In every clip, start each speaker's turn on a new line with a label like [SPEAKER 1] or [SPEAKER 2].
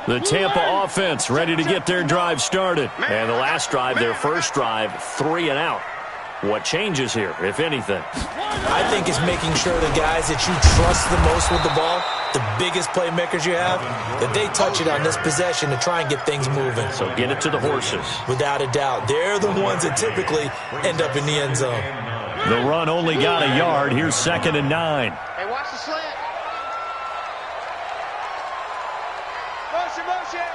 [SPEAKER 1] The Tampa offense ready to get their drive started. And the last drive, their first drive, 3 and out. What changes here, if anything?
[SPEAKER 2] I think it's making sure the guys that you trust the most with the ball, the biggest playmakers you have, that they touch it on this possession to try and get things moving.
[SPEAKER 1] So get it to the horses.
[SPEAKER 2] Without a doubt. They're the ones that typically end up in the end zone.
[SPEAKER 1] The run only got a yard. Here's 2nd and 9.
[SPEAKER 3] Hey, watch the slant. Motion.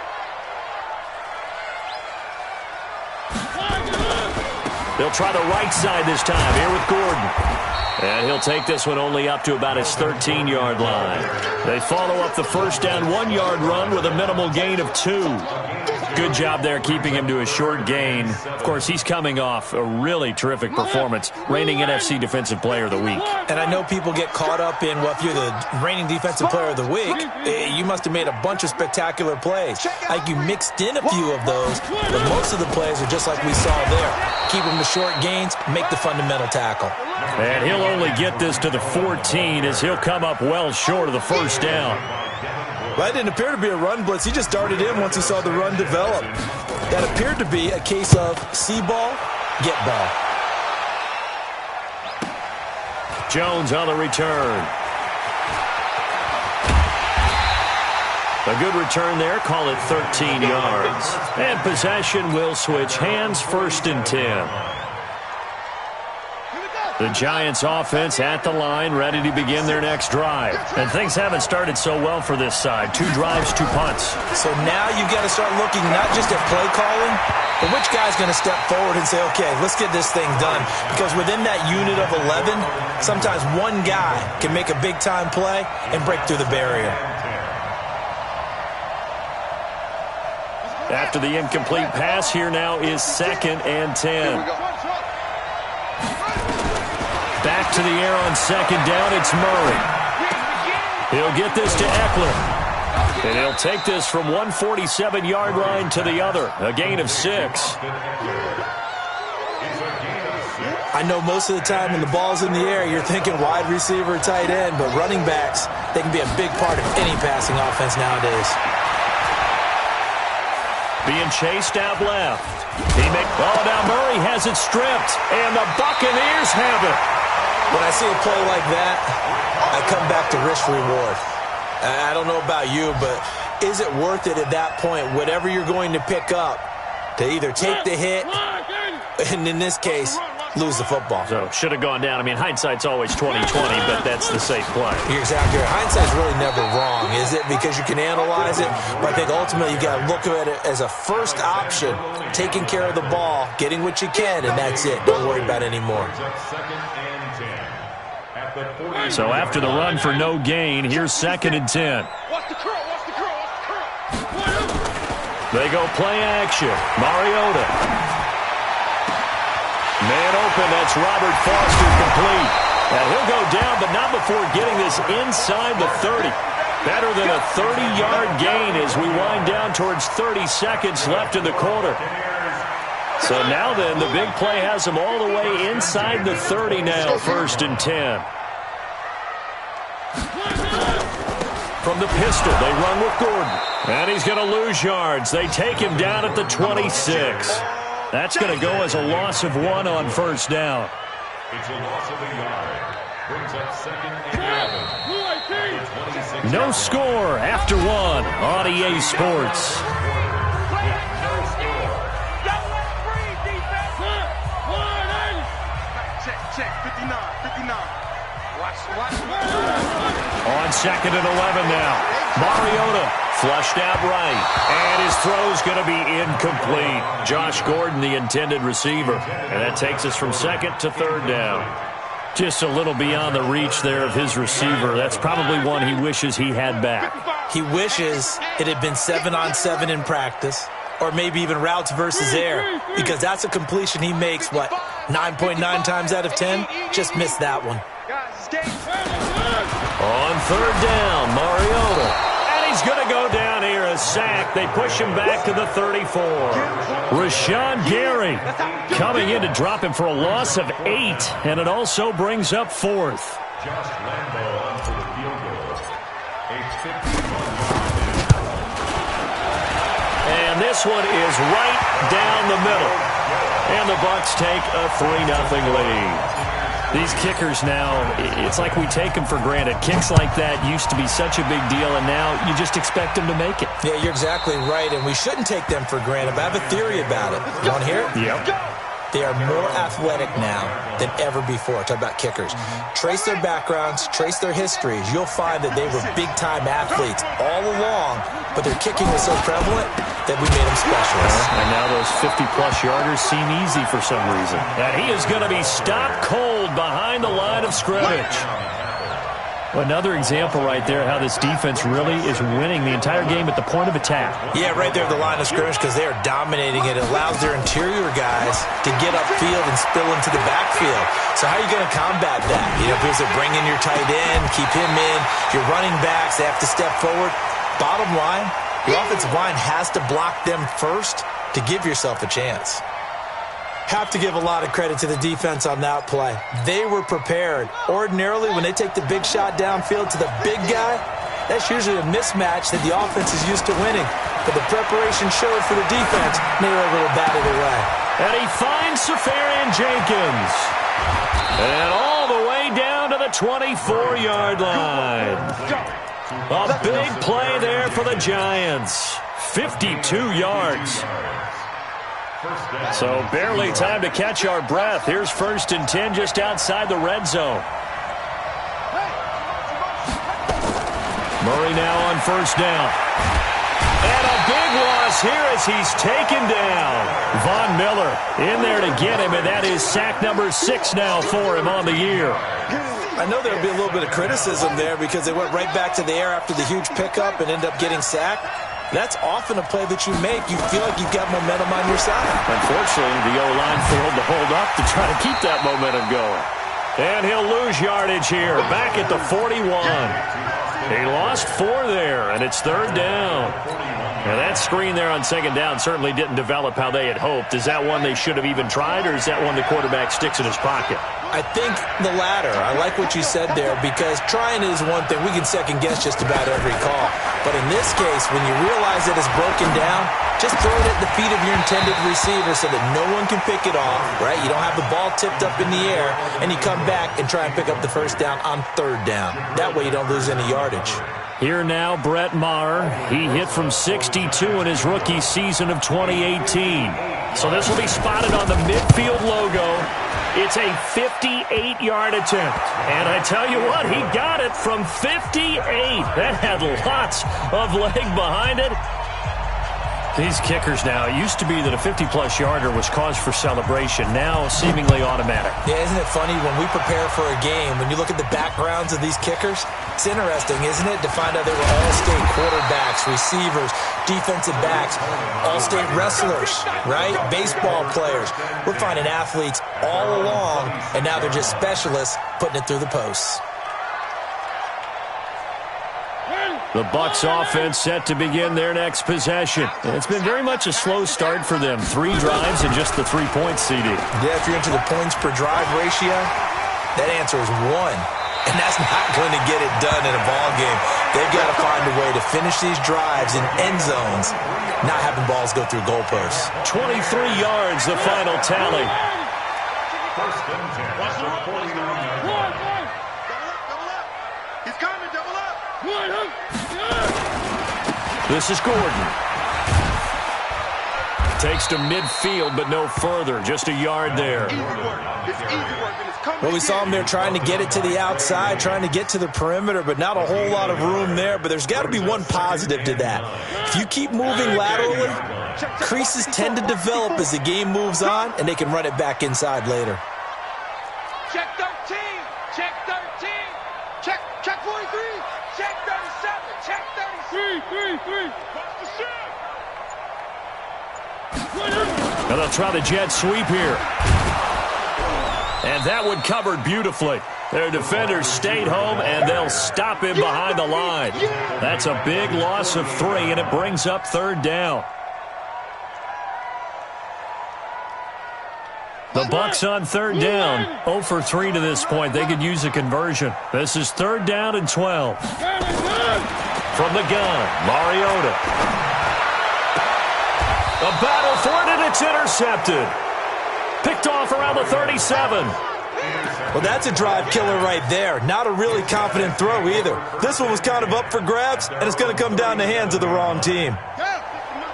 [SPEAKER 1] They'll try the right side this time here with Gordon. And he'll take this one only up to about his 13-yard line. They follow up the first down 1-yard run with a minimal gain of 2. Good job there keeping him to a short gain. Of course, he's coming off a really terrific performance, reigning NFC Defensive Player of the Week.
[SPEAKER 2] And I know people get caught up in, well, if you're the reigning Defensive Player of the Week, you must have made a bunch of spectacular plays. Like you mixed in a few of those, but most of the plays are just like we saw there. Keep them to short gains, make the fundamental tackle.
[SPEAKER 1] And he'll only get this to the 14 as he'll come up well short of the first down.
[SPEAKER 2] Well, that didn't appear to be a run blitz. He just darted in once he saw the run develop. That appeared to be a case of see ball, get ball.
[SPEAKER 1] Jones on the return. A good return there. Call it 13 yards. And possession will switch hands, 1st and 10. The Giants offense at the line, ready to begin their next drive. And things haven't started so well for this side. 2 drives, 2 punts.
[SPEAKER 2] So now you've got to start looking not just at play calling, but which guy's going to step forward and say, okay, let's get this thing done. Because within that unit of 11, sometimes one guy can make a big-time play and break through the barrier.
[SPEAKER 1] After the incomplete pass, here now is 2nd and 10. Back to the air on 2nd down, it's Murray. He'll get this to Eckler. And he'll take this from 147-yard line to the other, a gain of 6.
[SPEAKER 2] I know most of the time when the ball's in the air, you're thinking wide receiver, tight end, but running backs, they can be a big part of any passing offense nowadays.
[SPEAKER 1] Being chased out left. Now Murray has it stripped, and the Buccaneers have it.
[SPEAKER 2] When I see a play like that, I come back to risk-reward. I don't know about you, but is it worth it at that point, whatever you're going to pick up, to either take the hit, and in this case, lose the football?
[SPEAKER 1] So, should have gone down. I mean, hindsight's always 20/20, but that's the safe play.
[SPEAKER 2] You're exactly right. Hindsight's really never wrong, is it? Because you can analyze it, but I think ultimately you got to look at it as a first option, taking care of the ball, getting what you can, and that's it. Don't worry about it anymore.
[SPEAKER 1] So after the run for no gain, here's 2nd and 10. They go play action. Mariota. Man open, that's Robert Foster complete. And he'll go down, but not before getting this inside the 30. Better than a 30-yard gain as we wind down towards 30 seconds left in the quarter. So now then, the big play has him all the way inside the 30 now, 1st and 10. From the pistol, they run with Gordon. And he's going to lose yards. They take him down at the 26. That's going to go as a loss of 1 on 1st down.
[SPEAKER 4] It's a loss of a yard. Brings up 2nd and 11.
[SPEAKER 1] No score after 1 on EA Sports.
[SPEAKER 3] Check, 59. Watch.
[SPEAKER 1] On 2nd and 11 now. Mariota flushed out right. And his throw's going to be incomplete. Josh Gordon, the intended receiver. And that takes us from 2nd to 3rd down. Just a little beyond the reach there of his receiver. That's probably one he wishes he had back.
[SPEAKER 2] He wishes it had been 7-on-7 in practice, or maybe even routes versus air, because that's a completion he makes, 9.9 times out of 10? Just missed that one.
[SPEAKER 1] On 3rd down, Mariota. And he's going to go down here, a sack. They push him back to the 34. Rashawn Gary coming in to drop him for a loss of 8, and it also brings up 4th.
[SPEAKER 4] Josh Lambo on for the field goal. A 51-yard
[SPEAKER 1] this one is right down the middle. And the Bucs take a 3-0 lead. These kickers now, it's like we take them for granted. Kicks like that used to be such a big deal, and now you just expect them to make it.
[SPEAKER 2] Yeah, you're exactly right, and we shouldn't take them for granted, but I have a theory about it. You want to hear it?
[SPEAKER 1] Yep.
[SPEAKER 2] They are more athletic now than ever before. Talk about kickers. Trace their backgrounds, trace their histories. You'll find that they were big-time athletes all along, but their kicking was so prevalent that we made them specialists.
[SPEAKER 1] And now those 50-plus yarders seem easy for some reason. And he is going to be stopped cold behind the line of scrimmage. Another example right there how this defense really is winning the entire game at the point of attack.
[SPEAKER 2] Yeah, right there at the line of scrimmage because they are dominating it. It allows their interior guys to get upfield and spill into the backfield. So how are you going to combat that? You know, because they bring in your tight end, keep him in. Your running backs, they have to step forward. Bottom line, your offensive line has to block them first to give yourself a chance. Have to give a lot of credit to the defense on that play. They were prepared. Ordinarily, when they take the big shot downfield to the big guy, that's usually a mismatch that the offense is used to winning. But the preparation showed for the defense, and they were able to bat it away.
[SPEAKER 1] And he finds Safarian Jenkins. And all the way down to the 24-yard line. A big play there for the Giants. 52 yards. So barely time to catch our breath. Here's 1st and 10 just outside the red zone. Murray now on 1st down. And a big loss here as he's taken down. Von Miller in there to get him, and that is sack number 6 now for him on the year.
[SPEAKER 2] I know there'll be a little bit of criticism there because they went right back to the air after the huge pickup and ended up getting sacked. That's often a play that you make. You feel like you've got momentum on your side.
[SPEAKER 1] Unfortunately, the O-line failed to hold up to try to keep that momentum going. And he'll lose yardage here, back at the 41. He lost 4 there, and it's 3rd down. Now that screen there on 2nd down certainly didn't develop how they had hoped. Is that one they should have even tried, or is that one the quarterback sticks in his pocket?
[SPEAKER 2] I think the latter. I like what you said there because trying is one thing. We can second-guess just about every call. But in this case, when you realize that it's broken down, just throw it at the feet of your intended receiver so that no one can pick it off, right? You don't have the ball tipped up in the air, and you come back and try and pick up the 1st down on 3rd down. That way you don't lose any yardage.
[SPEAKER 1] Here now, Brett Maher. He hit from 62 in his rookie season of 2018. So this will be spotted on the midfield logo. It's a 58-yard attempt. And I tell you what, he got it from 58. That had lots of leg behind it. These kickers now, it used to be that a 50-plus yarder was cause for celebration. Now seemingly automatic.
[SPEAKER 2] Yeah, isn't it funny when we prepare for a game, when you look at the backgrounds of these kickers, it's interesting, isn't it, to find out they were all-state quarterbacks, receivers, defensive backs, all-state wrestlers, right? Baseball players. We're finding athletes all along, and now they're just specialists putting it through the posts.
[SPEAKER 1] The Bucs offense set to begin their next possession. It's been very much a slow start for them. 3 drives and just the 3 points, CD.
[SPEAKER 2] Yeah, if you're into the points per drive ratio, that answer is 1. And that's not going to get it done in a ball game. They've got to find a way to finish these drives in end zones, not having balls go through goalposts.
[SPEAKER 1] 23 yards, the final tally.
[SPEAKER 4] 1st and 10. 49 yards.
[SPEAKER 3] He's coming, double up.
[SPEAKER 1] This is Gordon. Takes to midfield, but no further. Just a yard there.
[SPEAKER 3] Easy work. It's easy work, and it's coming.
[SPEAKER 2] Well, we saw him there trying to get it to the outside, trying to get to the perimeter, but not a whole lot of room there. But there's got to be one positive to that. If you keep moving laterally, creases tend to develop as the game moves on, and they can run it back inside later.
[SPEAKER 3] Check 13. Check 13. Check 43. Check 37. Check 33. Watch the shot.
[SPEAKER 1] And they'll try the jet sweep here. And that one covered beautifully. Their defenders stayed home, and they'll stop him behind the line. That's a big loss of 3, and it brings up 3rd down. The Bucs on 3rd down. 0 for 3 to this point. They could use a conversion. This is 3rd down and 12. From the gun, Mariota. A battle for it, and it's intercepted. Picked off around the 37.
[SPEAKER 2] Well, that's a drive killer right there. Not a really confident throw either. This one was kind of up for grabs, and it's going to come down the hands of the wrong team.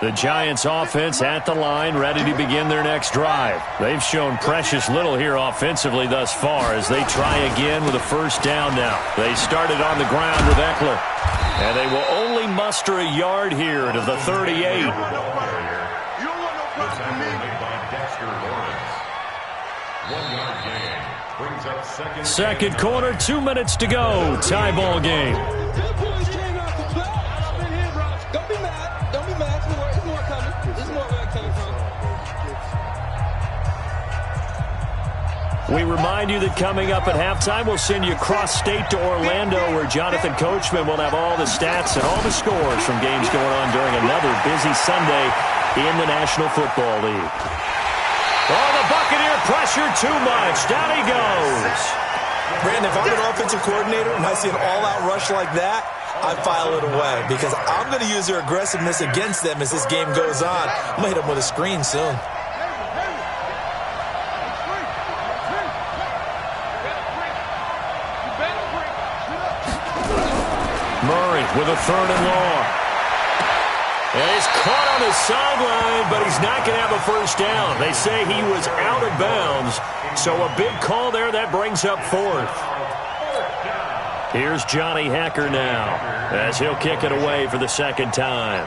[SPEAKER 1] The Giants offense at the line, ready to begin their next drive. They've shown precious little here offensively thus far as they try again with a first down now. They started on the ground with Eckler, and they will only muster a yard here to the 38. Second quarter, 2 minutes to go. Tie ball game. We remind you that coming up at halftime, we'll send you cross-state to Orlando, where Jonathan Coachman will have all the stats and all the scores from games going on during another busy Sunday in the National Football League. Oh, the Buccaneer pressure too much. Down he goes.
[SPEAKER 2] Brandon, if I'm an offensive coordinator and I see an all-out rush like that, I file it away because I'm going to use their aggressiveness against them as this game goes on. I'm going to hit them with a screen soon.
[SPEAKER 1] Murray with a third and long. And he's caught on the sideline, but he's not going to have a first down. They say he was out of bounds, so a big call there. That brings up fourth. Here's Johnny Hacker now as he'll kick it away for the second time.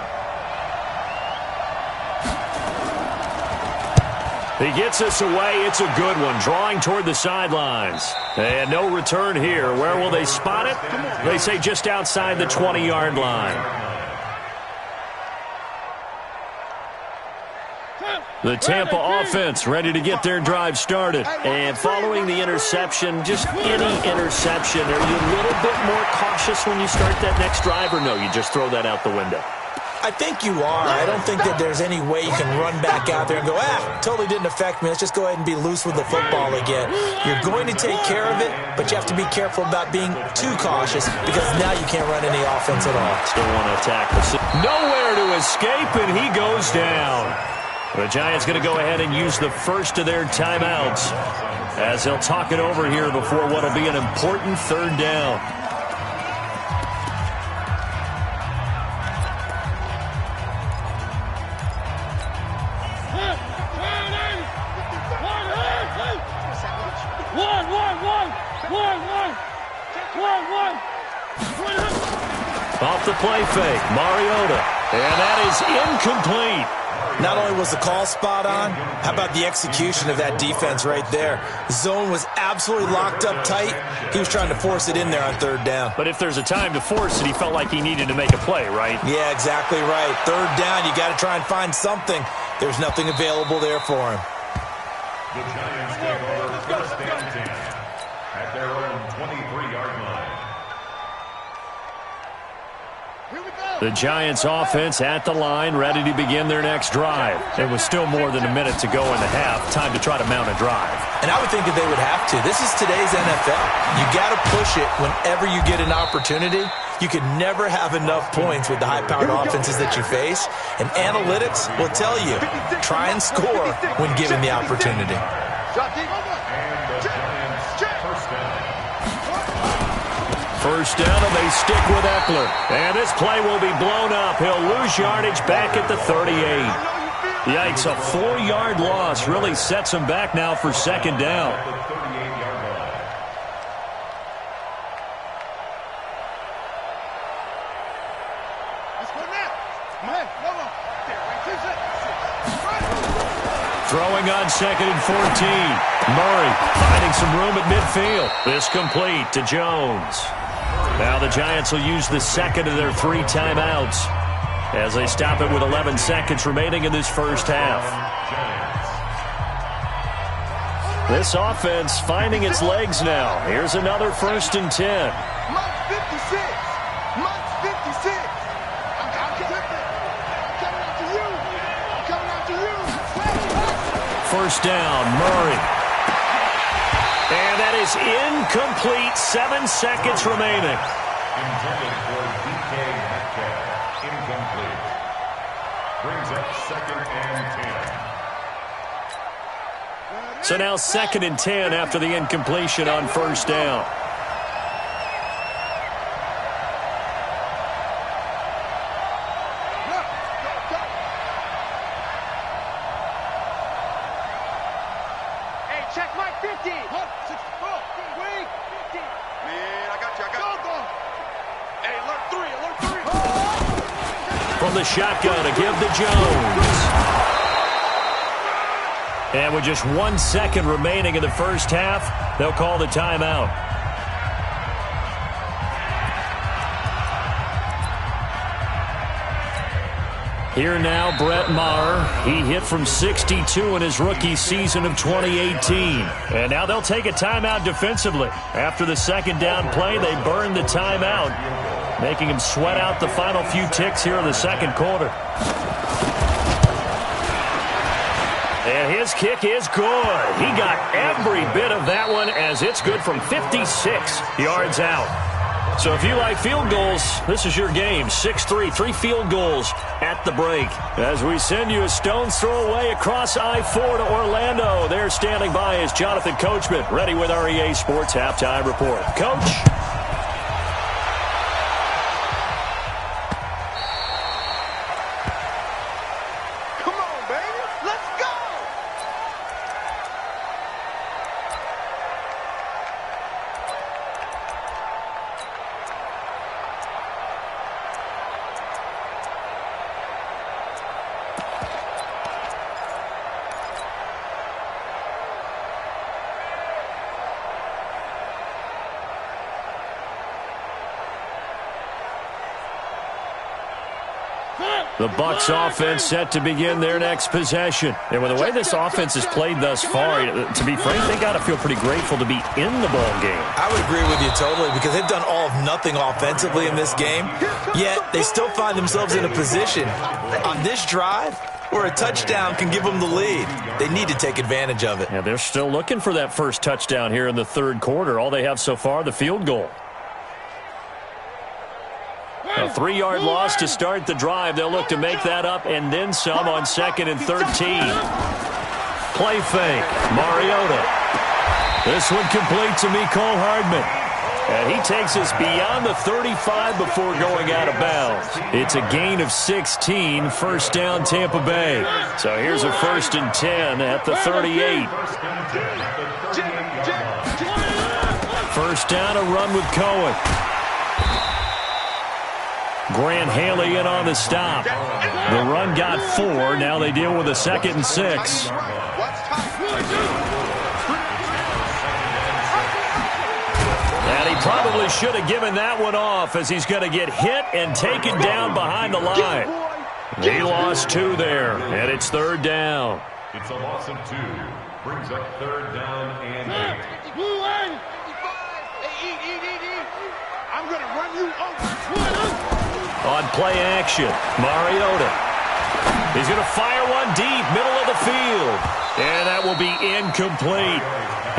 [SPEAKER 1] He gets us away. It's a good one, drawing toward the sidelines. And no return here. Where will they spot it? They say just outside the 20-yard line. The Tampa offense ready to get their drive started. And following the interception, just any interception, are you a little bit more cautious when you start that next drive, or no, you just throw that out the window?
[SPEAKER 2] I think you are. I don't think that there's any way you can run back out there and go, totally didn't affect me. Let's just go ahead and be loose with the football again. You're going to take care of it, but you have to be careful about being too cautious because now you can't run any offense at all.
[SPEAKER 1] Still want to attack. Nowhere to escape, and he goes down. The Giants going to go ahead and use the first of their timeouts as they'll talk it over here before what will be an important third down. Off the play fake, Mariota, and that is incomplete.
[SPEAKER 2] Not only was the call spot on, how about the execution of that defense right there? The zone was absolutely locked up tight. He was trying to force it in there on third down.
[SPEAKER 1] But if there's a time to force it, he felt like he needed to make a play, right?
[SPEAKER 2] Yeah, exactly right. Third down, you got to try and find something. There's nothing available there for him.
[SPEAKER 4] The Giants take over first and 10 at their own 23-yard line.
[SPEAKER 1] The Giants offense at the line, ready to begin their next drive. There was still more than a minute to go in the half. Time to try to mount a drive.
[SPEAKER 2] And I would think that they would have to. This is today's NFL. You got to push it whenever you get an opportunity. You can never have enough points with the high-powered offenses that you face. And analytics will tell you, try and score when given the opportunity.
[SPEAKER 1] First down, and they stick with Eckler. And this play will be blown up. He'll lose yardage back at the 38. Yikes, a 4-yard loss really sets him back now for second down. Throwing on second and 14. Murray finding some room at midfield. This complete to Jones. Now the Giants will use the second of their 3 timeouts as they stop it with 11 seconds remaining in this first half. This offense finding its legs now. Here's another first and 10.
[SPEAKER 3] Month 56. Month 56. I'm coming after you. I'm coming after you.
[SPEAKER 1] First down, Murray. And that is incomplete. 7 seconds remaining.
[SPEAKER 4] Intended for DK Metcalf. Incomplete. brings up 2nd and 10.
[SPEAKER 1] So now 2nd and 10 after the incompletion on first down.
[SPEAKER 3] Check my 50. 64. Wait. 50. Man, I got you. Go. Hey, alert 3.
[SPEAKER 1] From the shotgun to give to Jones. And with just 1 second remaining in the first half, they'll call the timeout. Here now, Brett Maher. He hit from 62 in his rookie season of 2018. And now they'll take a timeout defensively. After the second down play, they burn the timeout, making him sweat out the final few ticks here in the second quarter. And his kick is good. He got every bit of that one as it's good from 56 yards out. So if you like field goals, this is your game. 6-3, 3 field goals at the break. As we send you a stone's throw away across I-4 to Orlando. There standing by is Jonathan Coachman, ready with our EA Sports Halftime Report. Coach?
[SPEAKER 3] Come on, baby. Let's go.
[SPEAKER 1] The Bucs offense set to begin their next possession. And with the way this offense has played thus far, to be frank, they got to feel pretty grateful to be in the ball game.
[SPEAKER 2] I would agree with you totally because they've done all of nothing offensively in this game, yet they still find themselves in a position on this drive where a touchdown can give them the lead. They need to take advantage of it.
[SPEAKER 1] Yeah, they're still looking for that first touchdown here in the third quarter. All they have so far, the field goal. A 3-yard loss to start the drive. They'll look to make that up and then some on 2nd and 13. Play fake. Mariota. This one complete to Mecole Hardman. And he takes us beyond the 35 before going out of bounds. It's a gain of 16. First down, Tampa Bay. So here's a 1st and 10 at the 38. First down, a run with Cohen. Grant Haley in on the stop. The run got 4. Now they deal with a 2nd and 6. And he probably should have given that one off as he's going to get hit and taken down behind the line. He lost 2 there, and it's 3rd down.
[SPEAKER 4] It's a loss of 2. Brings up 3rd down and 8.
[SPEAKER 3] I'm going to run you over.
[SPEAKER 1] On play action, Mariota. He's going to fire one deep, middle of the field. And that will be incomplete.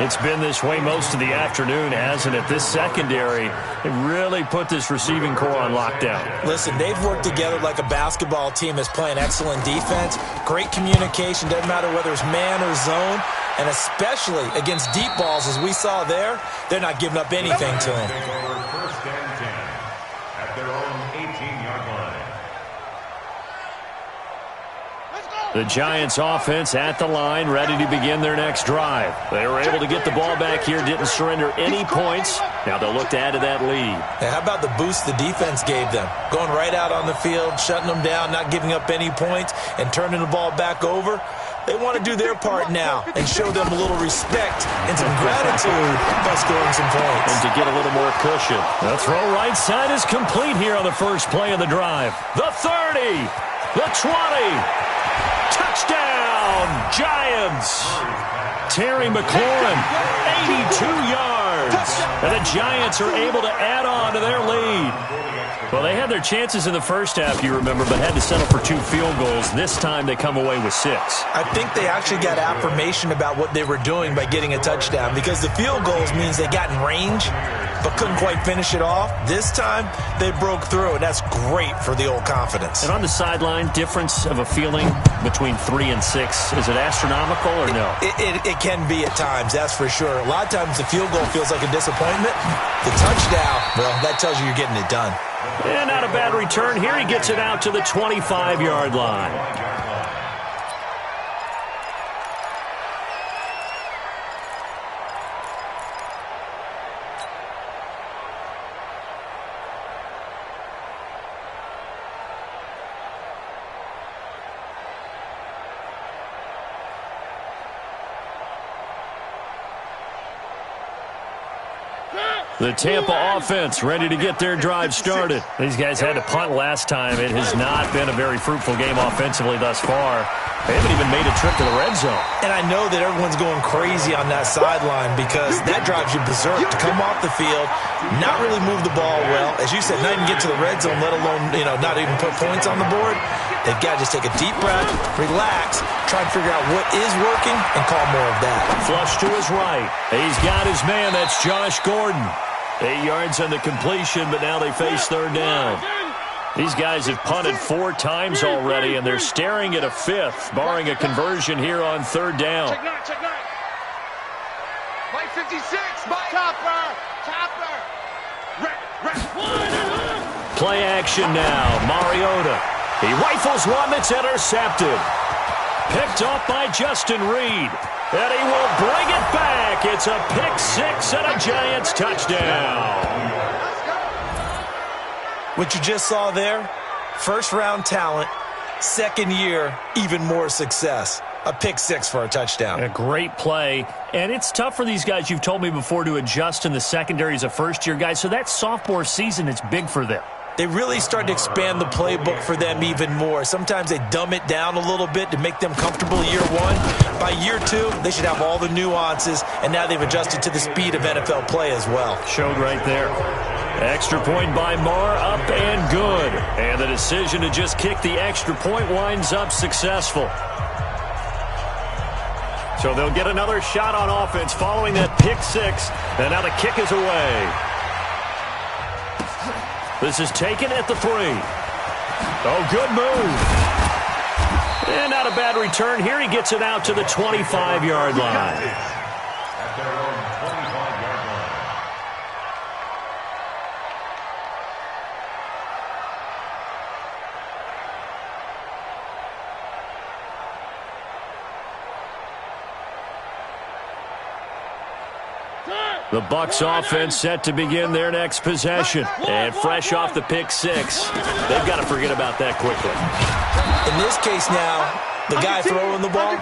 [SPEAKER 1] It's been this way most of the afternoon, hasn't it? This secondary, it really put this receiving core on lockdown.
[SPEAKER 2] Listen, they've worked together like a basketball team that's playing excellent defense. Great communication, doesn't matter whether it's man or zone. And especially against deep balls, as we saw there, they're not giving up anything to them.
[SPEAKER 4] First and 10 at their own 18-yard line.
[SPEAKER 1] The Giants offense at the line, ready to begin their next drive. They were able to get the ball back here, didn't surrender any points. Now they'll look to add to that lead.
[SPEAKER 2] How about the boost the defense gave them? Going right out on the field, shutting them down, not giving up any points, and turning the ball back over. They want to do their part now and show them a little respect and some gratitude by scoring some points.
[SPEAKER 1] And to get a little more cushion. The throw right side is complete here on the first play of the drive. The 30, the 20. Touchdown, Giants. Terry McLaurin, 82 yards. And the Giants are able to add on to their lead. Well, they had their chances in the first half, you remember, but had to settle for 2 field goals. This time they come away with 6.
[SPEAKER 2] I think they actually got affirmation about what they were doing by getting a touchdown because the field goals means they got in range. but couldn't quite finish it off. This time, they broke through, and that's great for the old confidence.
[SPEAKER 1] And on the sideline, difference of a feeling between 3 and 6, is it astronomical or no?
[SPEAKER 2] It can be at times, that's for sure. A lot of times the field goal feels like a disappointment. The touchdown, well, that tells you you're getting it done.
[SPEAKER 1] And not a bad return. Here he gets it out to the 25-yard line. The Tampa offense ready to get their drive started. These guys had to punt last time. It has not been a very fruitful game offensively thus far. They haven't even made a trip to the red zone. And
[SPEAKER 2] I know that everyone's going crazy on that sideline because that drives you berserk to come off the field, not really move the ball well. As you said, not even get to the red zone, let alone, not even put points on the board. They've got to just take a deep breath, relax, try and figure out what is working, and call more of that.
[SPEAKER 1] Flush to his right. He's got his man. That's Josh Gordon. 8 yards on the completion, but now they face third down. These guys have punted 4 times already, and they're staring at a 5th, barring a conversion here on third down.
[SPEAKER 3] Check 9, check 9. Mike 56, Mike. Chopper.
[SPEAKER 1] Play action now. Mariota. He rifles one that's intercepted. Picked off by Justin Reed. And he will bring it back. It's a pick 6 and a Giants touchdown.
[SPEAKER 2] What you just saw there, first-round talent, second year, even more success. A pick 6 for a touchdown.
[SPEAKER 1] A great play. And it's tough for these guys, you've told me before, to adjust in the secondary as a first-year guy. So that sophomore season, it's big for them.
[SPEAKER 2] They really start to expand the playbook for them even more. Sometimes they dumb it down a little bit to make them comfortable year 1. By year 2, they should have all the nuances, and now they've adjusted to the speed of NFL play as well.
[SPEAKER 1] Showed right there. Extra point by Marr, up and good. And the decision to just kick the extra point winds up successful. So they'll get another shot on offense following that pick 6, and now the kick is away. This is taken at the 3. Oh, good move. And not a bad return. Here he gets it out to the 25-yard line.
[SPEAKER 4] At their own 25-yard line.
[SPEAKER 1] The Bucs offense set to begin their next possession. And fresh off the pick 6, they've got to forget about that quickly.
[SPEAKER 2] In this case now, the guy throwing the ball,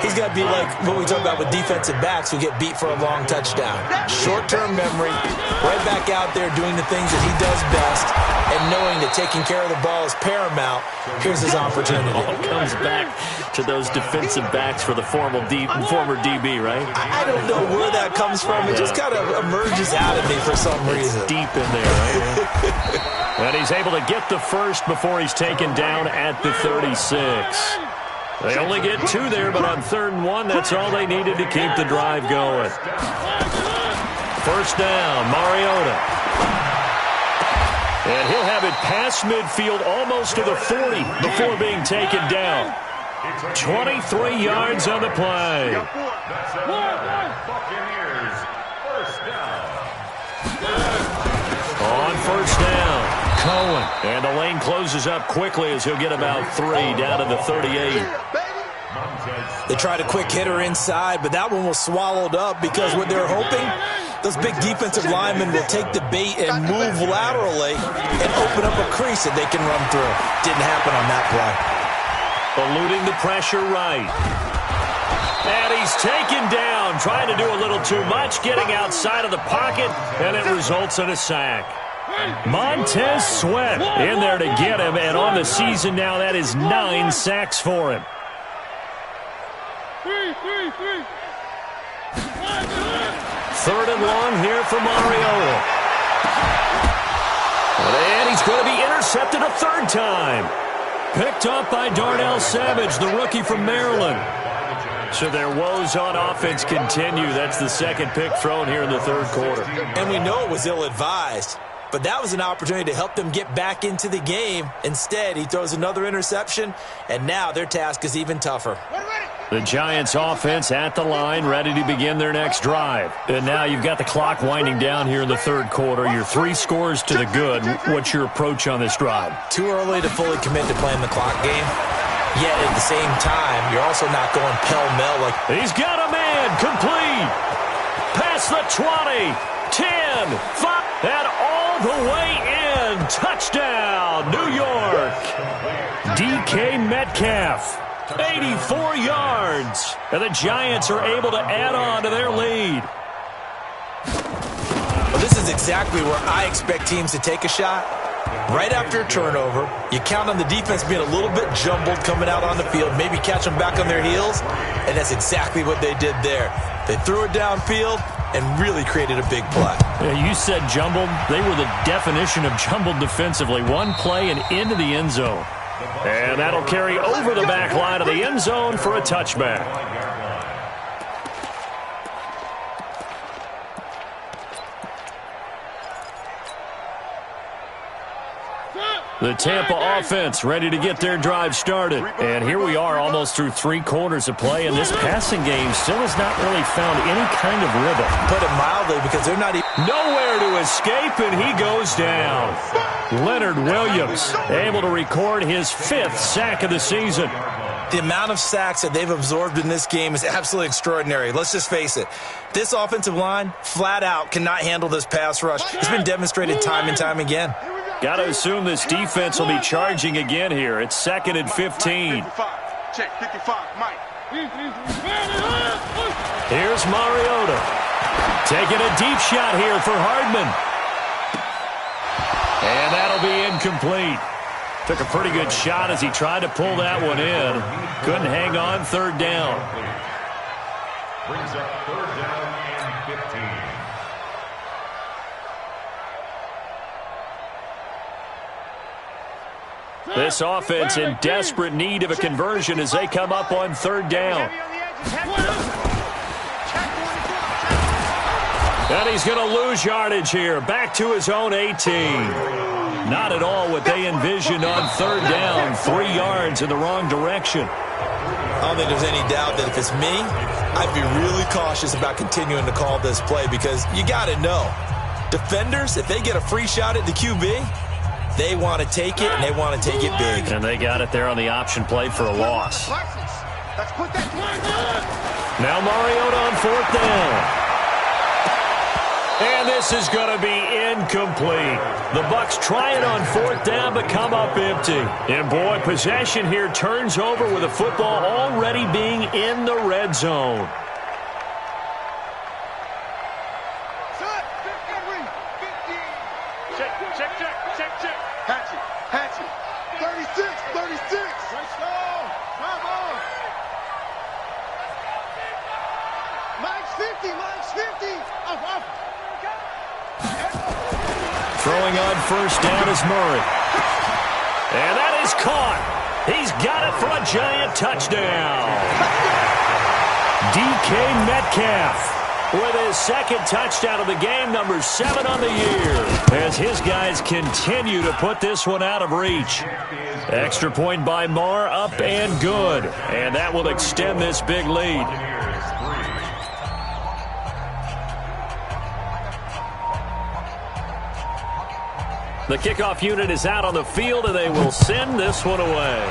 [SPEAKER 2] he's got to be like what we talk about with defensive backs who get beat for a long touchdown. Short-term memory, right back out there doing the things that he does best, and knowing that taking care of the ball is paramount. Here's his opportunity.
[SPEAKER 1] All comes back to those defensive backs for the former DB, right?
[SPEAKER 2] I don't know where that comes from. It just kind of emerges out of me for some reason.
[SPEAKER 1] It's deep in there, right? And he's able to get the first before he's taken down at the 36. They only get 2 there, but on 3rd and 1, that's all they needed to keep the drive going. First down, Mariota. And he'll have it past midfield almost to the 40 before being taken down. 23 yards on the play.
[SPEAKER 4] That's the Buccaneers. First down.
[SPEAKER 1] On first down, Cohen. And the lane closes up quickly as he'll get about 3 down to the 38.
[SPEAKER 2] They tried a quick hitter inside, but that one was swallowed up because what they're hoping, those big defensive linemen will take the bait and move laterally and open up a crease that they can run through. Didn't happen on that play.
[SPEAKER 1] Eluding the pressure right. And he's taken down, trying to do a little too much, getting outside of the pocket, and it results in a sack. Montez Sweat in there to get him, and on the season now, that is 9 sacks for him. 3rd and long here for Mariota. And he's going to be intercepted a 3rd time. Picked up by Darnell Savage, the rookie from Maryland. So their woes on offense continue. That's the second pick thrown here in the third quarter.
[SPEAKER 2] And we know it was ill-advised, but that was an opportunity to help them get back into the game. Instead, he throws another interception, and now their task is even tougher.
[SPEAKER 1] The Giants offense at the line, ready to begin their next drive. And now you've got the clock winding down here in the third quarter. Your 3 scores to the good. What's your approach on this drive?
[SPEAKER 2] Too early to fully commit to playing the clock game. Yet at the same time, you're also not going pell-mell like...
[SPEAKER 1] He's got a man, complete. Past the 20, 10, 5, and all the way in. Touchdown, New York. DK Metcalf. 84 yards. And the Giants are able to add on to their lead.
[SPEAKER 2] Well, this is exactly where I expect teams to take a shot. Right after a turnover, you count on the defense being a little bit jumbled coming out on the field, maybe catch them back on their heels, and that's exactly what they did there. They threw it downfield and really created a big play.
[SPEAKER 1] Yeah, you said jumbled. They were the definition of jumbled defensively. One play and into the end zone. And that'll carry over the back line of the end zone for a touchback. The Tampa offense ready to get their drive started. And here we are almost through 3 quarters of play, and this passing game still has not really found any kind of rhythm.
[SPEAKER 2] Put it mildly, because they're not even...
[SPEAKER 1] Nowhere to escape, and he goes down. Leonard Williams able to record his 5th sack of the season.
[SPEAKER 2] The amount of sacks that they've absorbed in this game is absolutely extraordinary. Let's just face it. This offensive line, flat out, cannot handle this pass rush. It's been demonstrated time and time again.
[SPEAKER 1] Got to assume this defense will be charging again here. It's 2nd and 15.
[SPEAKER 3] Check 55, Mike.
[SPEAKER 1] Here's Mariota. Taking a deep shot here for Hardman. And that'll be incomplete. Took a pretty good shot as he tried to pull that one in. Couldn't hang on, 3rd down.
[SPEAKER 4] Brings up 3rd down and 15.
[SPEAKER 1] This offense in desperate need of a conversion as they come up on 3rd down. And he's going to lose yardage here. Back to his own 18. Not at all what they envisioned on 3rd down. 3 yards in the wrong direction.
[SPEAKER 2] I don't think there's any doubt that if it's me, I'd be really cautious about continuing to call this play, because you got to know, defenders, if they get a free shot at the QB, they want to take it, and they want to take it big.
[SPEAKER 1] And they got it there on the option play for a loss. Now Mariota on 4th down. And this is going to be incomplete. The Bucs try it on 4th down, but come up empty. And boy, possession here turns over with the football already being in the red zone.
[SPEAKER 3] Hatchet. 36. Let's go. Come on. Mike's 50. Up.
[SPEAKER 1] Throwing on 1st down is Murray. And that is caught. He's got it for a giant touchdown. DK Metcalf with his 2nd touchdown of the game, number 7 on the year, as his guys continue to put this one out of reach. Extra point by Marr, up and good. And that will extend this big lead. The kickoff unit is out on the field, and they will send this one away.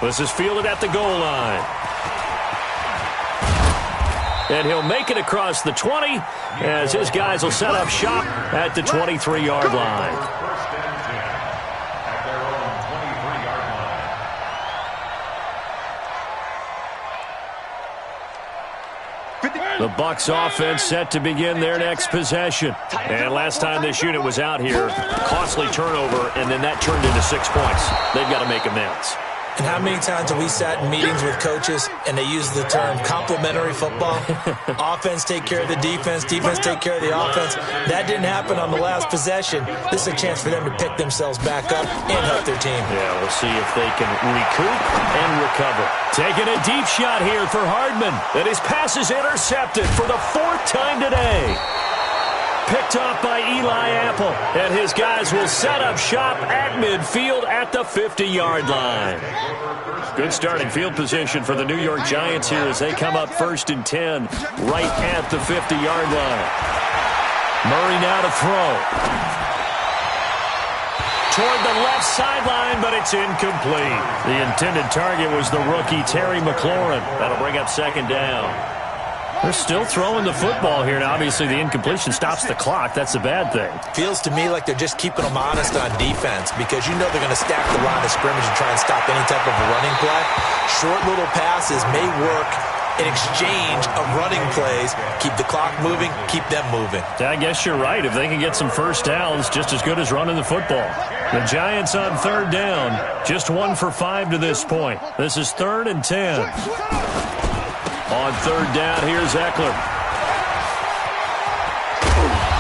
[SPEAKER 1] This is fielded at the goal line. And he'll make it across the 20 as his guys will set up shop at the 23-yard line.
[SPEAKER 4] First and 10 at their own 23-yard line.
[SPEAKER 1] The Bucs offense set to begin their next possession. And last time this unit was out here, costly turnover, and then that turned into 6 points. They've got to make amends.
[SPEAKER 2] And how many times have we sat in meetings with coaches and they use the term complementary football? Offense take care of the defense, defense take care of the offense. That didn't happen on the last possession. This is a chance for them to pick themselves back up and help their team.
[SPEAKER 1] Yeah, we'll see if they can recoup and recover. Taking a deep shot here for Hardman. And his pass is intercepted for the 4th time today. Picked off by Eli Apple, and his guys will set up shop at midfield at the 50-yard line. Good starting field position for the New York Giants here as they come up 1st and 10 right at the 50-yard line. Murray now to throw. Toward the left sideline, but it's incomplete. The intended target was the rookie Terry McLaurin. That'll bring up 2nd down. They're still throwing the football here, and obviously the incompletion stops the clock. That's a bad thing.
[SPEAKER 2] Feels to me like they're just keeping them honest on defense because you know they're going to stack the line of scrimmage and try and stop any type of a running play. Short little passes may work in exchange of running plays. Keep the clock moving, keep them moving.
[SPEAKER 1] I guess you're right. If they can get some first downs, just as good as running the football. The Giants on 3rd down, just 1 for 5 to this point. This is 3rd and 10. On 3rd down, here's Eckler.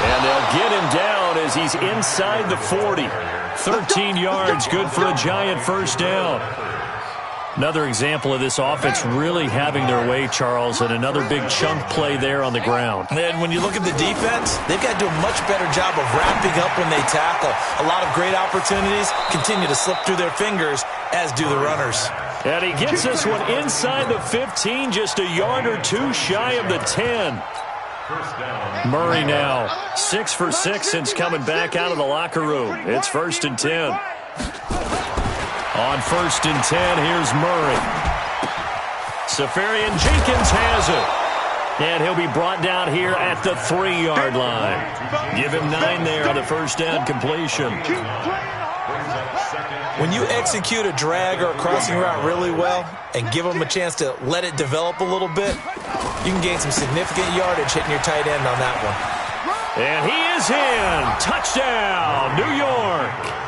[SPEAKER 1] And they'll get him down as he's inside the 40. 13 yards, good for a Giant first down. Another example of this offense really having their way, Charles, and another big chunk play there on the ground.
[SPEAKER 2] And when you look at the defense, they've got to do a much better job of wrapping up when they tackle. A lot of great opportunities continue to slip through their fingers, as do the runners.
[SPEAKER 1] And he gets this one inside the 15, just a yard or 2 shy of the 10. Murray now 6 for 6 since coming back out of the locker room. It's 1st and 10. On 1st and 10, here's Murray. Safarian Jenkins has it. And he'll be brought down here at the 3-yard line. Give him 9 there on the first down completion.
[SPEAKER 2] When you execute a drag or a crossing route really well and give them a chance to let it develop a little bit, you can gain some significant yardage hitting your tight end on that one.
[SPEAKER 1] And he is in. Touchdown, New York.